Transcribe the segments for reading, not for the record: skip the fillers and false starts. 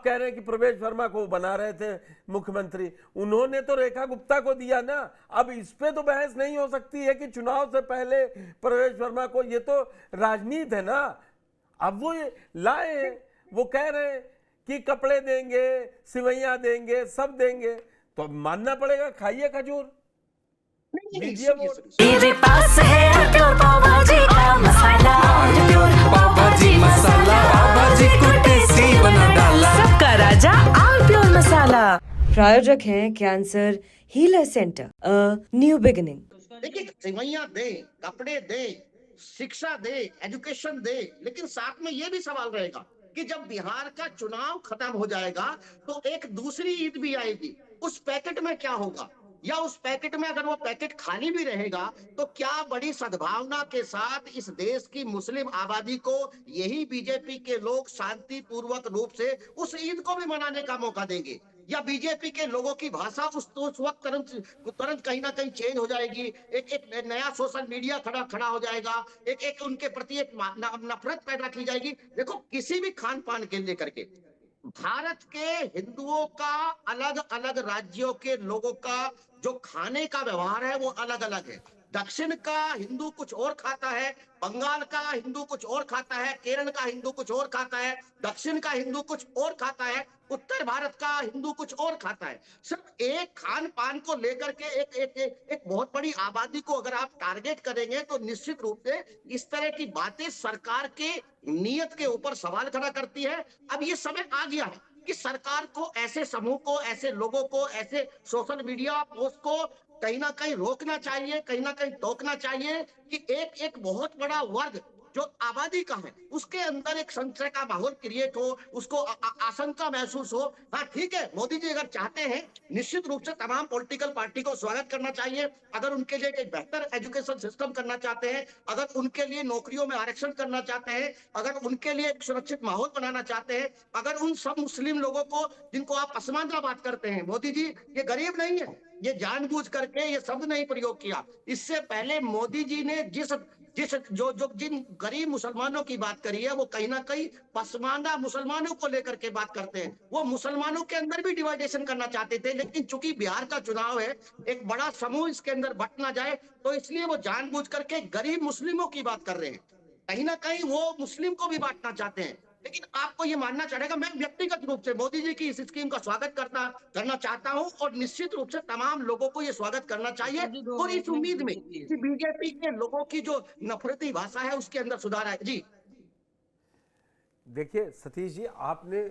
कह रहे हैं कि प्रवेश वर्मा को बना रहे थे मुख्यमंत्री, उन्होंने तो रेखा गुप्ता को दिया ना। अब इस पे तो बहस नहीं हो सकती है कि चुनाव से पहले प्रवेश वर्मा को, ये तो राजनीति है ना। अब वो लाए हैं, वो कह रहे हैं कि कपड़े देंगे, सिवैयां देंगे, सब देंगे, तो मानना पड़ेगा, खाइए खजूर, दीजिए वोट। मेरे पास है प्योर पाव भाजी का मसाला, प्योर पाव भाजी मसाला, पाव भाजी को टेस्टी बना डाला, सबका राजा आल प्योर मसाला। प्रायोजक हैं cancer healer centre, a new beginning. देखिए, सिवैयां दे, कपड़े दे, शिक्षा दे, एजुकेशन दे, लेकिन साथ में ये भी सवाल रहेगा कि जब बिहार का चुनाव खत्म हो जाएगा तो एक दूसरी ईद भी आएगी, उस पैकेट में क्या होगा, या उस पैकेट में अगर वो पैकेट खाली भी रहेगा तो क्या बड़ी सद्भावना के साथ इस देश की मुस्लिम आबादी को यही बीजेपी के लोग शांतिपूर्वक रूप से उस ईद को भी मनाने का मौका देंगे, या बीजेपी के लोगों की भाषा उस वक्त तुरंत कहीं ना कहीं चेंज हो जाएगी, एक नया सोशल मीडिया खड़ा हो जाएगा, एक उनके प्रति एक नफरत पैदा की जाएगी। देखो, किसी भी खान पान के लेकर के भारत के हिंदुओं का अलग अलग राज्यों के लोगों का जो खाने का व्यवहार है वो अलग अलग है। दक्षिण का हिंदू कुछ और खाता है, बंगाल का हिंदू कुछ और खाता है, केरल का हिंदू कुछ और खाता है, दक्षिण का हिंदू कुछ और खाता है, उत्तर भारत का हिंदू कुछ और खाता है। सिर्फ एक खान पान को लेकर के एक बहुत बड़ी आबादी को अगर आप टारगेट करेंगे तो निश्चित रूप से इस तरह की बातें सरकार के नीयत के ऊपर सवाल खड़ा करती है। अब ये समय आ गया है कि सरकार को ऐसे समूह को, ऐसे लोगों को, ऐसे सोशल मीडिया पोस्ट को कहीं ना कहीं रोकना चाहिए, कहीं ना कहीं टोकना चाहिए कि एक बहुत बड़ा वर्ग जो आबादी का है उसके अंदर एक संशय का माहौल क्रिएट हो, उसको आशंका महसूस हो। हाँ ठीक है, मोदी जी अगर चाहते हैं निश्चित रूप से तमाम पॉलिटिकल पार्टी को स्वागत करना चाहिए। अगर उनके लिए एक बेहतर एजुकेशन सिस्टम करना चाहते हैं, अगर उनके लिए नौकरियों में आरक्षण करना चाहते हैं, अगर उनके लिए एक सुरक्षित माहौल बनाना चाहते हैं, अगर उन सब मुस्लिम लोगों को जिनको आप पसमानदा बात करते हैं, मोदी जी ये गरीब नहीं है, ये जानबूझ करके ये शब्द नहीं प्रयोग किया। इससे पहले मोदी जी ने जिन गरीब मुसलमानों की बात करी है वो कहीं ना कहीं पसमानदा मुसलमानों को लेकर के बात करते हैं। वो मुसलमानों के अंदर भी डिवाइडेशन करना चाहते थे, लेकिन चूंकि बिहार का चुनाव है, एक बड़ा समूह इसके अंदर बट ना जाए, तो इसलिए वो जानबूझ करके गरीब मुस्लिमों की बात कर रहे हैं। कहीं ना कहीं वो मुस्लिम को भी बांटना चाहते हैं। लेकिन आपको ये मानना चाहिएगा, मैं व्यक्तिगत रूप से मोदी जी की इस स्कीम का स्वागत करना चाहता हूं, और निश्चित रूप से तमाम लोगों को ये स्वागत करना चाहिए, और इस उम्मीद में कि बीजेपी के लोगों की जो नफरती भाषा है उसके अंदर सुधार आए। जी देखिए सतीश जी, आपने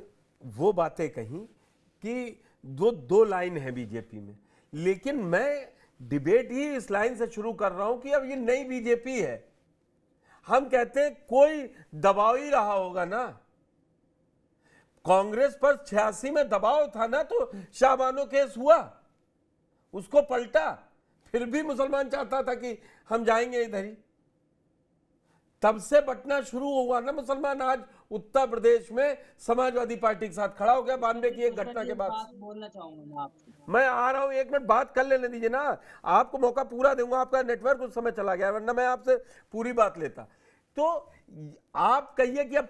वो बातें कही कि दो लाइन है बीजेपी में, लेकिन मैं डिबेट ही इस लाइन से शुरू कर रहा हूं कि अब ये नई बीजेपी है। हम कहते हैं कोई दबाव ही रहा होगा ना, कांग्रेस पर 86 में दबाव था ना, तो शाहबानो केस हुआ, उसको पलटा, फिर भी मुसलमान चाहता था कि हम जाएंगे इधर ही, तब से बटना शुरू हुआ ना मुसलमान। आज उत्तर प्रदेश में समाजवादी पार्टी के साथ खड़ा हो गया 92 की एक घटना के बाद। बोलना चाहूंगा आपको, मैं आ रहा हूं, एक मिनट बात कर लेने दीजिए ना, आपको मौका पूरा दूंगा, आपका नेटवर्क उस समय चला गया, वरना मैं आपसे पूरी बात लेता। तो आप कहिए कि अब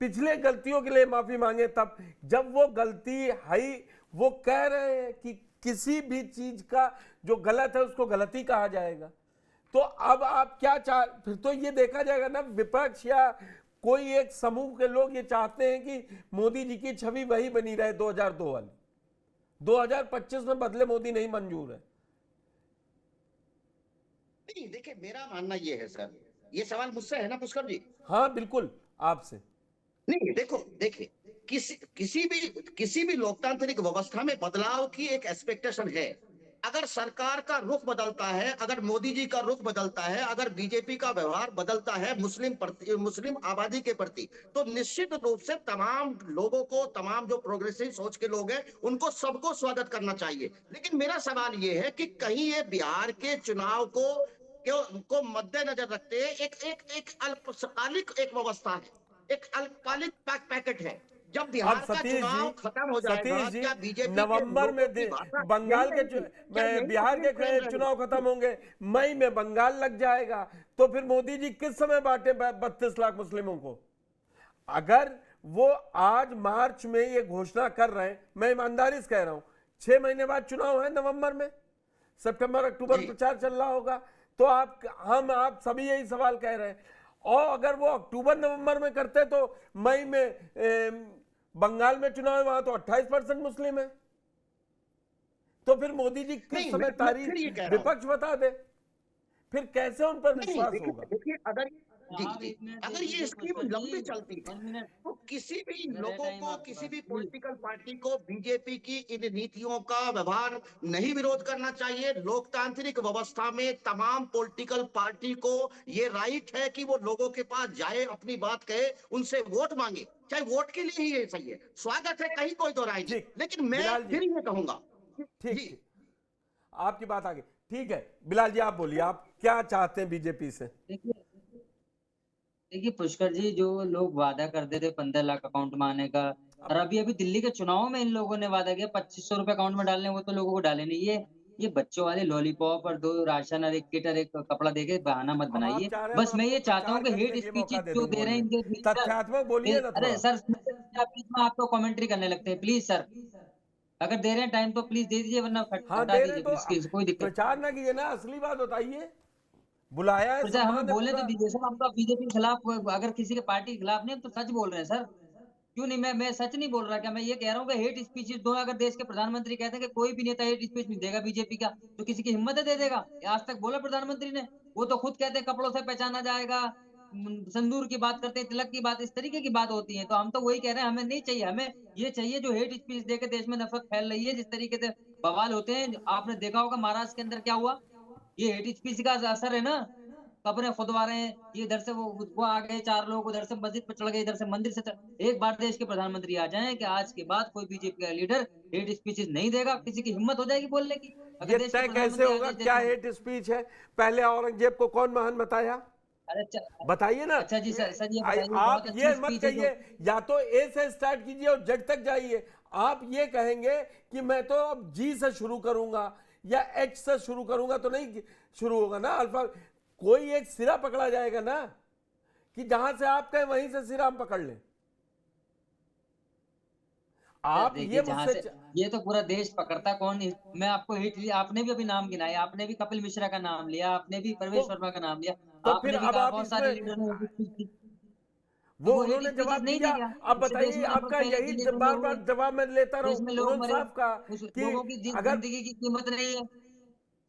पिछले गलतियों के लिए माफी मांगे, तब जब वो गलती है, वो कह रहे हैं कि किसी भी चीज का जो गलत है उसको गलत ही कहा जाएगा। तो अब आप क्या फिर तो ये देखा जाएगा ना, विपक्ष या कोई एक समूह के लोग ये चाहते हैं कि मोदी जी की छवि वही बनी रहे 2002 वाली, 2025 में बदले मोदी नहीं मंजूर है। नहीं, देखिए मेरा मानना ये है सर, ये सवाल मुझसे है ना पुष्कर जी? हाँ बिल्कुल आपसे। नहीं, देखिए किसी भी लोकतांत्रिक व्यवस्था में बदलाव की एक एक्सपेक्टेशन है। अगर सरकार का रुख बदलता है, अगर मोदी जी का रुख बदलता है, अगर बीजेपी का व्यवहार बदलता है मुस्लिम आबादी के प्रति, तो निश्चित रूप से तमाम लोगों को, तमाम जो प्रोग्रेसिव सोच के लोग हैं उनको सबको स्वागत करना चाहिए। लेकिन मेरा सवाल ये है कि कहीं ये बिहार के चुनाव को मद्देनजर रखते एक अल्पकालिक एक व्यवस्था है, एक अल्पकालिक पैकेट है। जब बिहार का चुनाव खत्म हो जाएगा, क्या बीजेपी नवंबर में बंगाल के बिहार के चुनाव खत्म होंगे, मई में बंगाल लग जाएगा, तो फिर मोदी जी किस समय बांटे 32 लाख मुस्लिमों को? अगर वो आज मार्च में ये घोषणा कर रहे हैं, मैं ईमानदारी से कह रहा हूं 6 महीने बाद चुनाव है नवंबर में, सितंबर अक्टूबर प्रचार चल रहा होगा, तो आप सभी यही सवाल कह रहे हैं। और अगर वो अक्टूबर नवंबर में करते तो मई में बंगाल में चुनाव है, वहां तो 28% मुस्लिम है, तो फिर मोदी जी किस नहीं, समय मैं फिर ये तारीख कह रहा हूं। विपक्ष बता दे, फिर कैसे उन पर नहीं, विश्वास देखिए होगा? देखिए, अगर जी आप जी एक मिनट अगर दे ये दीजिए स्कीम पुष्कर लंबी जी, चलती है 1 मिनट, तो किसी भी मेरा लोगों टाइम को, आपके किसी पास भी प्लीज। पॉलिटिकल पार्टी को बीजेपी की इन नीतियों का व्यवहार नहीं विरोध करना चाहिए। लोकतांत्रिक व्यवस्था में तमाम पॉलिटिकल पार्टी को ये राइट है कि वो लोगों के पास जाए, अपनी बात कहे, उनसे वोट मांगे, चाहे वोट के लिए ही ये सही है, स्वागत है, कहीं कोई दो राय नहीं। ठीक, लेकिन मैं बिलाल जी, फिर ये कहूंगा ठीक जी, ठीक, आपकी बात आगे, ठीक है बिलाल जी, आप बोलिए, आप क्या चाहते हैं बीजेपी से? देखिए देखिए पुष्कर जी, जो लोग वादा करते थे 15 लाख अकाउंट में आने का, और अभी अभी दिल्ली के चुनाव में इन लोगों ने वादा किया 2500 रुपए अकाउंट में डालने, वो तो लोगों को डाले नहीं। ये बच्चों वाले लॉलीपॉप और 2 राशन और 1 किट और 1 कपड़ा देके बहाना मत अब आप बनाइए। चाह रहे हैं बस हम मैं आपको ये चाहता हूँ प्रचार कि करने हेट के लिए मौका स्पीचेस दे जो दूं दे रहे हैं बोलने, इनके बीच सर, तथ्यात्मक बोलिए ना अरे थोड़ा। सर आप बीच में आपको कमेंट्री करने लगते हैं, प्लीज सर। अगर दे रहे हैं टाइम तो प्लीज दे दीजिए, वरना हाँ हटा दे रहे दीजिए हैं प्लीज, तो कोई दिक्कत नहीं। प्रचार ना कीजिए ना, असली बात बताइए, बुलाया है, पर चाहे हमें सम्मान है बोलने तो पूरा। दीजिए सर, हम तो बीजेपी के खिलाफ, अगर किसी के पार्टी के खिलाफ नहीं, हम तो सच बोल रहे हैं सर। क्यों नहीं, मैं सच नहीं बोल रहा क्या? मैं ये कह रहा हूँ कि हेट स्पीच दो, अगर देश के प्रधानमंत्री कहते हैं कि कोई भी नेता हेट स्पीच नहीं देगा बीजेपी का, तो किसी की हिम्मत है दे देगा? आज तक बोला प्रधानमंत्री ने? वो तो खुद कहते हैं कपड़ों से पहचाना जाएगा, संदूर की बात करते हैं, तिलक की बात, इस तरीके की बात होती है। तो हम तो वही कह रहे हैं, हमें नहीं चाहिए, हमें ये चाहिए जो हेट स्पीच देकर देश में नफरत फैल रही है, जिस तरीके से बवाल होते हैं। आपने देखा होगा महाराष्ट्र के अंदर क्या हुआ, ये हेट स्पीच का असर है ना। कब्रें खुदवा रहे हैं, ये इधर से वो आ गए 4 लोग, उधर से मस्जिद पे चढ़ गए, इधर से मंदिर से एक बार देश के प्रधानमंत्री आ जाएं कि आज के बाद कोई बीजेपी का लीडर हेट स्पीचेस नहीं देगा, किसी की हिम्मत हो जाएगी बोलने की? अगर ये देश के तय कैसे प्रधानमंत्री आ होगा जाए क्या जैसे, हेट स्पीच है? पहले औरंगजेब को कौन महान बताया, अरे अच्छा बताइए ना। अच्छा जी सर, ये बताइए, आप बहुत अच्छी ये मत स्पीच है जो, कहिए, या तो ए से स्टार्ट कीजिए और जेड तक जाइए। आप ये कहेंगे कि मैं तो अब जी से शुरू करूंगा या एच से शुरू करूंगा, तो नहीं शुरू होगा ना अल्फा, कोई एक सिरा पकड़ा जाएगा ना, कि जहां से आप कहें वहीं से सिरा हम पकड़ लें। आप देखिए ये जहां मुझसे से ये तो पूरा देश पकड़ता कौन मैं आपको आपने भी अभी नाम गिनाया, आपने भी कपिल मिश्रा का नाम लिया, आपने भी तो प्रवेश वर्मा का नाम लिया, फिर आपने भी अब कहा आप बहुत सारे इसमें, लीडर ने हेट स्पीच की, तो वो वो हेट उन्होंने स्पीचेस जवाब नहीं दी दिया। क्या? अब इससे देश बताइए, में नफरत आपका फैली, यही दिल्ली में बार लोग बार हुए, जवाब मैं लेता देश रहूं में लोग उन्होंने मरे, साफ कहा उस कि लोगों की अगर जिंदगी की कीमत नहीं है,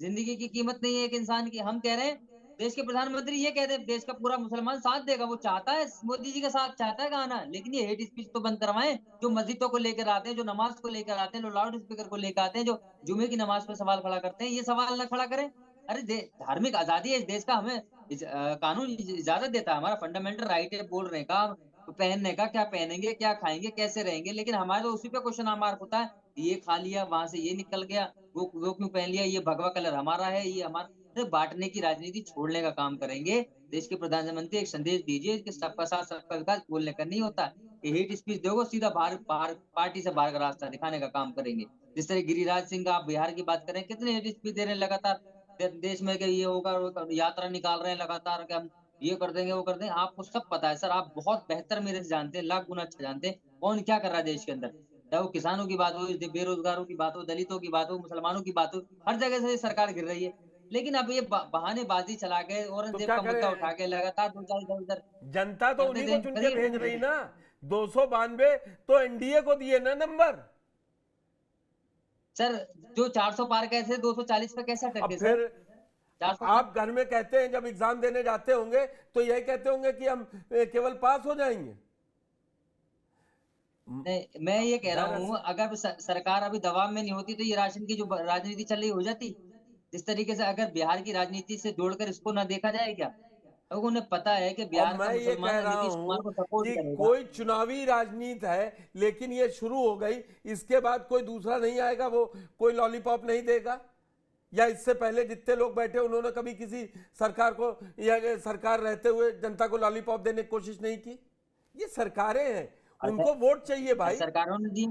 जिंदगी की कीमत नहीं है एक इंसान की। हम कह रहे हैं, देश के प्रधानमंत्री ये कहते हैं देश का पूरा मुसलमान साथ देगा, वो चाहता है मोदी जी का साथ चाहता है गाना, लेकिन ये हेट स्पीच तो बंद करवाएं। जो मस्जिदों को लेकर आते हैं, जो नमाज को लेकर आते हैं, जो लाउड स्पीकर को लेकर आते हैं, जो जुमे की नमाज पर सवाल खड़ा करते हैं, ये सवाल ना खड़ा करें। अरे धार्मिक आजादी है इस देश का, हमें कानून इजाजत देता है, हमारा फंडामेंटल राइट है बोलने का, पहनने का, क्या पहनेंगे, क्या खाएंगे, कैसे रहेंगे, लेकिन हमारे तो उसी पे क्वेश्चन मार्क होता है। ये खा लिया, वहां से ये निकल गया, वो क्यों पहन लिया, ये भगवा कलर हमारा है, ये हमारा। अरे बांटने की राजनीति छोड़ने का काम करेंगे। देश के प्रधानमंत्री एक संदेश दीजिए कि सबका साथ सबका विकास बोलने का नहीं होता। ये हेट स्पीच दोगे सीधा बाहर बाहर पार्टी से बाहर का रास्ता दिखाने का काम करेंगे। जिस तरह गिरिराज सिंह का आप बिहार की बात करें, कितने हेट स्पीच दे रहे हैं लगातार देश में, कि ये होगा, यात्रा निकाल रहे हैं लगातार, कि हम ये कर देंगे, वो कर देंगे। आपको सब पता है सर, आप बहुत बेहतर मेरे से जानते हैं, लाख गुना अच्छा जानते हैं कौन क्या कर रहा है देश के अंदर। चाहे वो किसानों की बात हो, बेरोजगारों की बात हो, दलितों की बात हो, मुसलमानों की बात हो, हर जगह से सरकार गिर रही है। लेकिन अब ये बहानेबाजी चला के तो औरंगजेब क्या का मुद्दा उठा करें, के लगातार 2-4 इधर उधर जनता तो करते उन्हीं थे, को चुन के करिए भेज ठीक रही है। ना। 292 तो एनडीए को दिए ना नंबर। सर जो 400 पार गए थे 240 पे कैसे अटक अब गए सर? फिर 400 आप घर में कहते हैं जब एग्जाम देने जाते होंगे तो यही कहते होंगे कि हम केवल पास हो जाएंगे। नहीं, मैं ये कह रहा दरअसल हूँ, अगर सरकार अभी दबाव में नहीं होती तो ये राशन की जो राजनीति चल रही हो जाती। जिस तरीके से अगर बिहार की राजनीति से जोड़कर इसको ना देखा जाए क्या? लोगों ने पता है कि और बिहार का मैं ये मुसलमान कह रहा नीतीश हूं कुमार को सपोर्ट कि करेगा। कोई चुनावी राजनीति है, लेकिन ये शुरू हो गई, इसके बाद कोई दूसरा नहीं आएगा, वो कोई लॉलीपॉप नहीं देगा। या इससे पहले जितने लोग बैठे उन्होंने कभी किसी सरकार को या सरकार रहते हुए जनता को लॉलीपॉप देने की कोशिश नहीं की। ये सरकारें हैं, उनको वोट चाहिए हर भाई, सरकारों ने दी,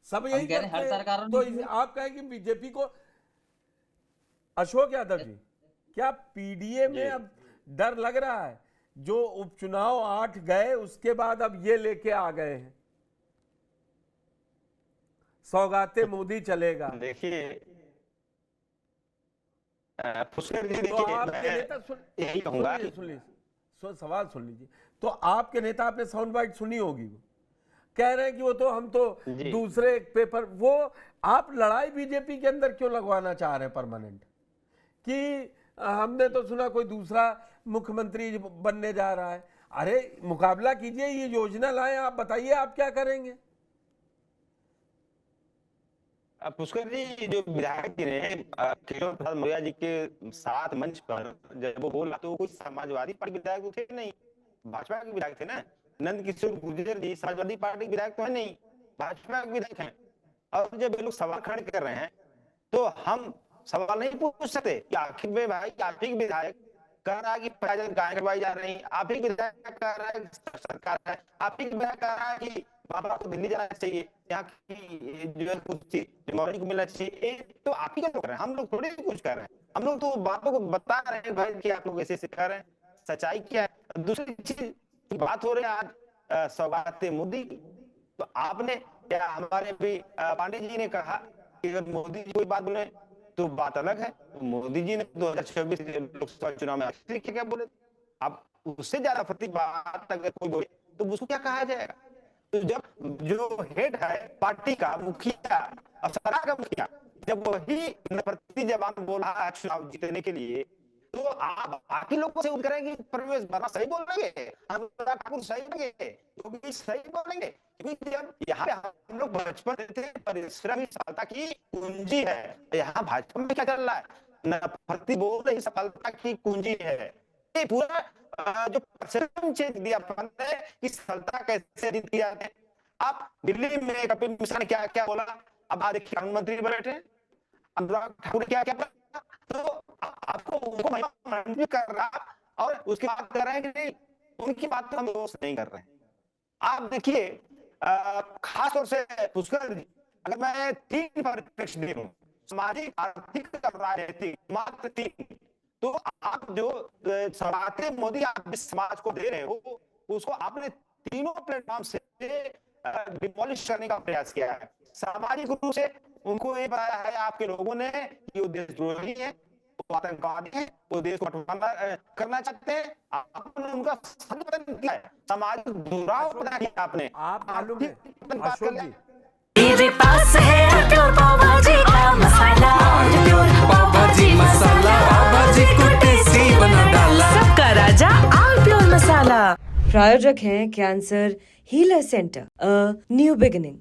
सब हम यही कह रहे हैं करते हर हैं। सरकारों ने तो दी। आप कहें कि बीजेपी को, अशोक यादव जी, क्या पीडीए में अब डर लग रहा है? जो उपचुनाव 8 गए उसके बाद अब ये लेके आ गए हैं, सौगाते मोदी चलेगा। देखिए पुष्कर जी, तो देखिए आपके नेता मैं यही कहूंगा कि सवाल सुन लीजिए। तो आपके नेता, आपने साउंड बाइट सुनी होगी, वो कह रहे हैं कि हम तो जी। दूसरे पेपर, वो आप लड़ाई बीजेपी के अंदर क्यों लगवाना चाह रहे हैं परमानेंट, कि हमने तो सुना कोई दूसरा मुख्यमंत्री बनने जा रहा है। अरे मुकाबला कीजिए, ये योजना लाएं, आप बताइए आप क्या करेंगे। पुष्कर जी, जो विधायक जी ने केशव प्रसाद मौर्य जी के साथ मंच पर जब वो बोला तो कोई समाजवादी पार्टी विधायक तो थे नहीं, भाजपा के विधायक थे ना। नंद किशोर गुर्जर जी समाजवादी पार्टी के विधायक तो है नहीं, भाजपा के विधायक हैं। और जब ये लोग सवाल खड़े कर रहे हैं तो हम सवाल नहीं पूछ सकते कि आखिर में भाई आप ही विधायक कह रहा है कि 50,000 गाय करवाई जा रही, आप ही विधायक कह रहा है सरकार है, आप ही विधायक कह रहा है कि बाबा को दिल्ली जाना चाहिए, यहाँ की जो है कुछ को मिलना चाहिए, तो आप ही क्या कर रहे हैं, हम लोग थोड़ी कुछ कर रहे हैं। हम लोग तो बातों को बता रहे हैं भाई कि आप लोग ऐसे कर रहे हैं, सच्चाई क्या है। दूसरी चीज बात हो रही है आज सौगाते मोदी की, तो आपने क्या हमारे भी पांडे जी ने कहा कि अगर मोदी जी कोई बात बोले तो बात अलग है। मोदी जी ने 2024 लोकसभा चुनाव में क्या बोले, अब उससे ज्यादा फटी बात अगर कोई बोले तो उसको क्या कहा जाएगा। तो जब जो हेड है पार्टी का मुखिया, अफसरा का मुखिया, जब वही प्रति जबान बोल रहा है चुनाव जीतने के लिए, तो आप बाकी लोगों से करेंगे परवेश वर्मा सही बोल रहे हैं, अनुराग ठाकुर सही बोलेंगे, योगी सही बोलेंगे, क्योंकि जब यहाँ पे हम लोग बचपन थे, परिश्रम ही सफलता की कुंजी है। यहाँ भाजपा में क्या चल रहा है, नफरती बोल रही सफलता की कुंजी है। ये पूरा जो परिश्रम दिया कि सफलता कैसे जीती जाती है। आप दिल्ली में कपिल मिश्रा ने क्या क्या बोला, अब आज देखिए कानून मंत्री बैठे, अनुराग ठाकुर क्या क्या बोला, तो आपको उनको महिमा कर रहा और उसके बाद कह रहे हैं कि नहीं उनकी बात तो हम दोस्त नहीं कर रहे हैं। आप देखिए खास तौर से पुष्कर जी, अगर मैं 3 परिप्रेक्ष्य देखूं, सामाजिक, आर्थिक, राजनीतिक, मात्र 3, तो आप जो सौगाते मोदी आप जिस समाज को दे रहे हो उसको आपने तीनों प्लेटफॉर्म से डिमोलिश करने का प्रयास किया है। सामाजिक रूप से उनको ये बताया है आपके लोगों ने कि वो देशद्रोही है, वो आतंकवादी है, वो देश को बंटवारा करना चाहते हैं। आपने उनका संबंधन किया है, सामाजिक दुराव पैदा किया आपने। आप मालूम है अशोक जी, मेरे पास है प्योर पाव भाजी का मसाला, प्योर पाव भाजी मसाला, पाव भाजी को टेस्टी बना डाला, सबका राजा और प्योर मसाला। प्रायोजक हैं cancer healer centre, a new beginning.